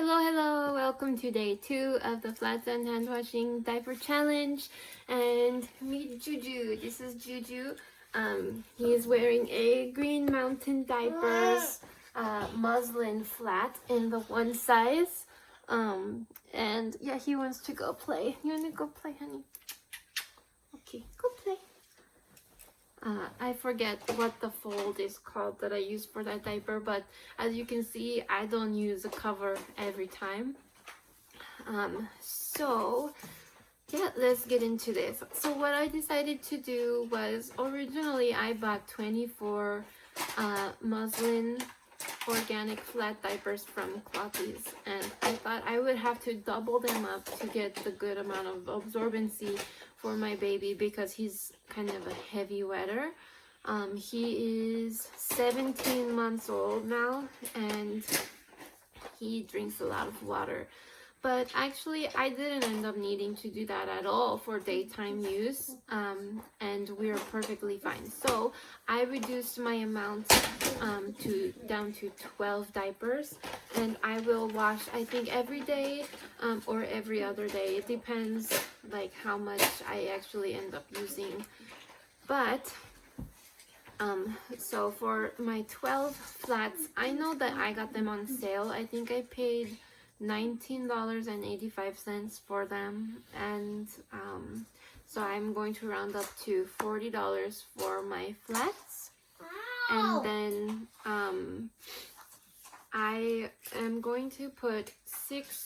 Hello, welcome to day 2 of the Flats and Handwashing diaper challenge. And meet Juju. This is Juju. He is wearing a Green Mountain diapers, muslin flat in the one size. And yeah, he wants to go play. You want to go play, honey? Okay, go play. I forget what the fold is called that I use for that diaper, but as you can see, I don't use a cover every time. So yeah, let's get into this. So what I decided to do was, originally I bought 24 muslin organic flat diapers from Clothies, and I thought I would have to double them up to get the good amount of absorbency for my baby because he's kind of a heavy wetter. He is 17 months old now and he drinks a lot of water. But actually, I didn't end up needing to do that at all for daytime use, and we're perfectly fine. So I reduced my amount down to 12 diapers, and I will wash, I think, every day or every other day. It depends like how much I actually end up using. But so for my 12 flats, I know that I got them on sale. I think I paid $19.85 for them, and so I'm going to round up to $40 for my flats. And then I am going to put 6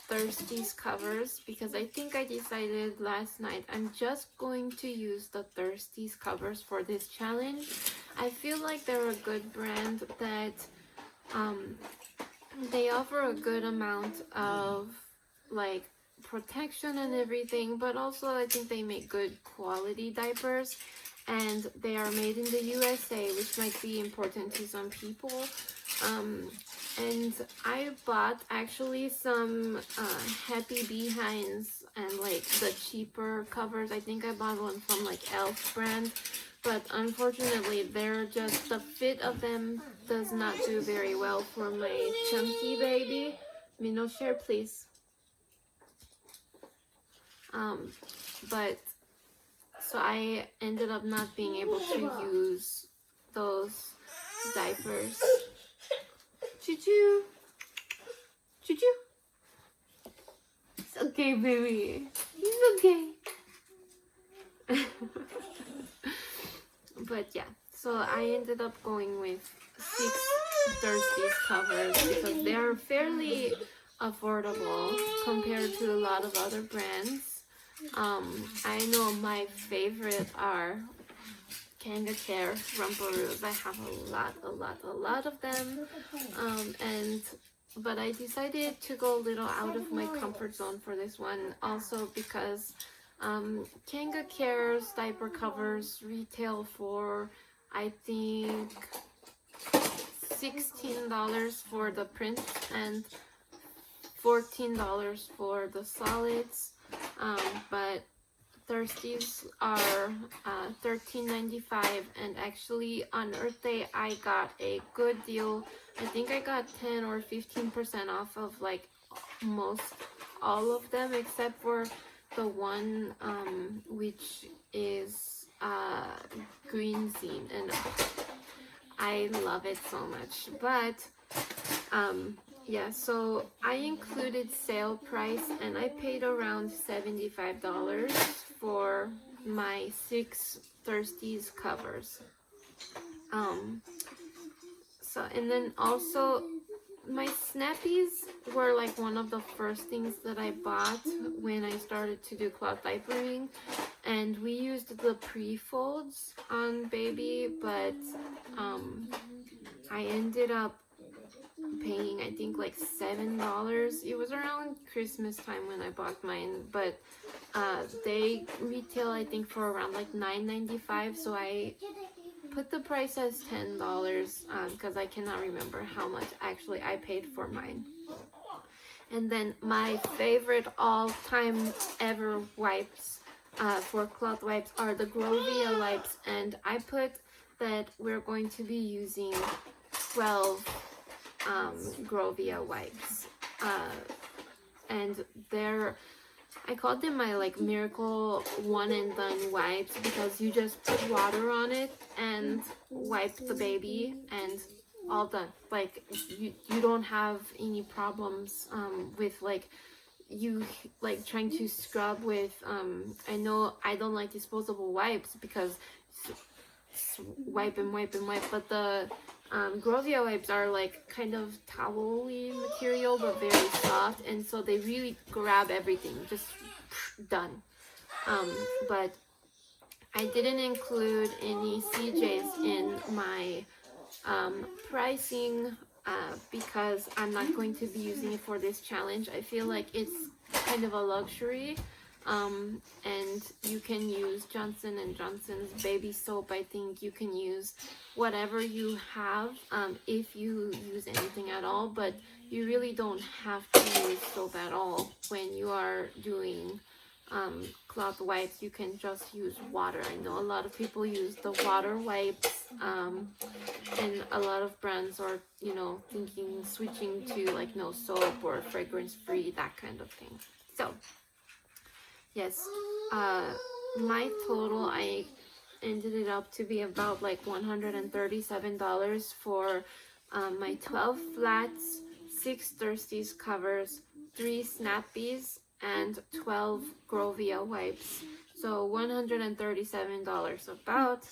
Thirsties covers because I think I decided last night I'm just going to use the Thirsties covers for this challenge. I feel like they're a good brand that they offer a good amount of like protection and everything, but also I think they make good quality diapers, and they are made in the USA, which might be important to some people. And I bought actually some Happy Behinds and like the cheaper covers. I think I bought one from like Elf brand, but unfortunately they're just, the fit of them does not do very well for my chunky baby. No share please. But so I ended up not being able to use those diapers. Choo-choo! Choo-choo! It's okay, baby. It's okay. But yeah, so I ended up going with 6 Thirsties covers because they're fairly affordable compared to a lot of other brands. I know my favorite are Kangaroo, Rumparoos. I have a lot of them. But I decided to go a little out of my comfort zone for this one, also because Kangaroos diaper covers retail for, I think, $16 for the print and $14 for the solids. But Thirsties are $13.95, and actually on Earth Day I got a good deal. I think I got 10 or 15% off of like most all of them except for the one which is green zine, and I love it so much. But yeah, so I included sale price and I paid around $75 for my 6 Thirsties covers. So, and then also my Snappies were like one of the first things that I bought when I started to do cloth diapering, and we used the pre-folds on baby, but I ended up paying, I think, like $7. It was around Christmas time when I bought mine, but they retail, I think, for around like $9.95, so I put the price as $10 because I cannot remember how much actually I paid for mine. And then my favorite all-time ever wipes for cloth wipes are the Grovia wipes, and I put that we're going to be using 12 Grovia wipes. And I called them my like miracle one and done wipes because you just put water on it and wipe the baby and all done. Like you don't have any problems with like you like trying to scrub with I know I don't like disposable wipes because wipe and wipe and wipe, but the Grovia wipes are like kind of towel-y material but very soft, and so they really grab everything, just done. But I didn't include any CJs in my pricing because I'm not going to be using it for this challenge. I feel like it's kind of a luxury. And you can use Johnson & Johnson's baby soap. I think you can use whatever you have if you use anything at all, but you really don't have to use soap at all when you are doing cloth wipes. You can just use water. I know a lot of people use the water wipes, and a lot of brands are, you know, thinking switching to like no soap or fragrance free, that kind of thing. So yes, my total, I ended it up to be about like $137 for my 12 flats, 6 Thirsties covers, 3 Snappies, and 12 Grovia wipes. So $137 about.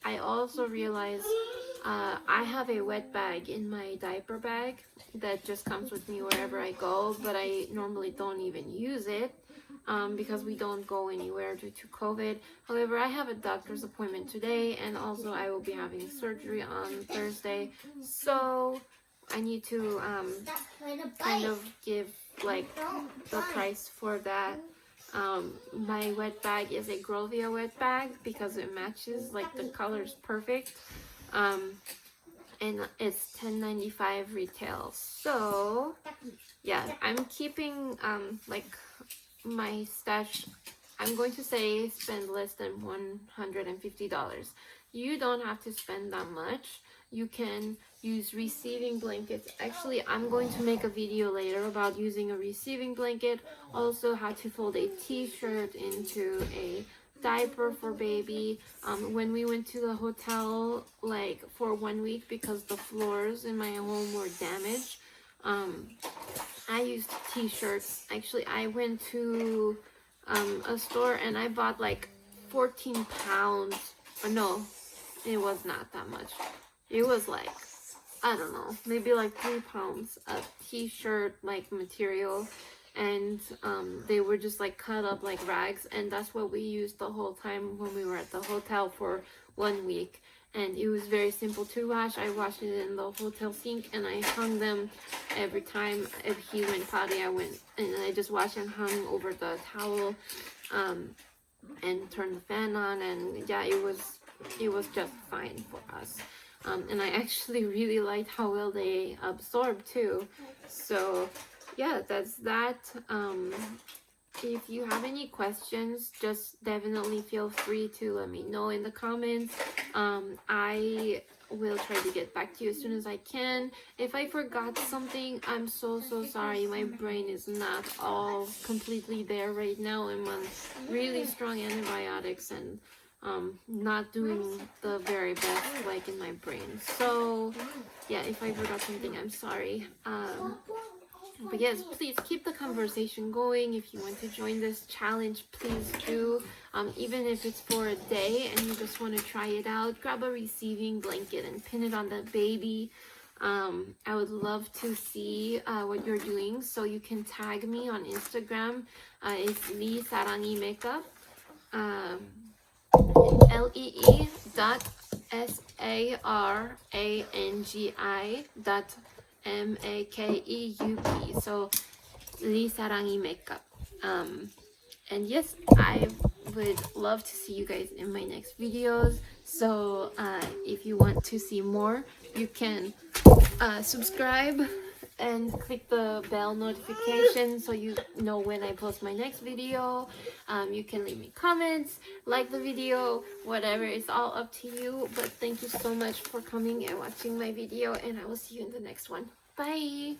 I also realized I have a wet bag in my diaper bag that just comes with me wherever I go, but I normally don't even use it. Because we don't go anywhere due to COVID. However, I have a doctor's appointment today, and also I will be having surgery on Thursday, so I need to kind of give like the price for that. My wet bag is a Grovia wet bag because it matches, like the color's perfect, and it's $10.95 retail. So yeah, I'm keeping like my stash. I'm going to say spend less than $150. You don't have to spend that much. You can use receiving blankets. Actually, I'm going to make a video later about using a receiving blanket, also how to fold a t-shirt into a diaper for baby. When we went to the hotel like for 1 week because the floors in my home were damaged, I used t-shirts. Actually, I went to a store and I bought like 14 pounds. Or no, it was not that much. It was like, I don't know, maybe like 3 pounds of t-shirt like material. And they were just like cut up like rags. And that's what we used the whole time when we were at the hotel for 1 week. And it was very simple to wash. I washed it in the hotel sink and I hung them every time. If he went potty, I went and I just washed and hung over the towel, and turned the fan on, and yeah, it was just fine for us. And I actually really liked how well they absorb too. So yeah, that's that. If you have any questions, just definitely feel free to let me know in the comments. I will try to get back to you as soon as I can. If I forgot something, I'm so sorry. My brain is not all completely there right now. I'm on really strong antibiotics and not doing the very best like in my brain. So yeah, if I forgot something, I'm sorry. But yes, please keep the conversation going. If you want to join this challenge, please do. Even if it's for a day and you just want to try it out, grab a receiving blanket and pin it on the baby. I would love to see what you're doing, so you can tag me on Instagram. It's Lee Sarangi Makeup. LEE.SARANGI.MAKEUP. So Lee Sarangi Makeup. And yes, I would love to see you guys in my next videos. So if you want to see more, you can subscribe and click the bell notification so you know when I post my next video. You can leave me comments, like the video, whatever. It's all up to you. But thank you so much for coming and watching my video, and I will see you in the next one. Bye.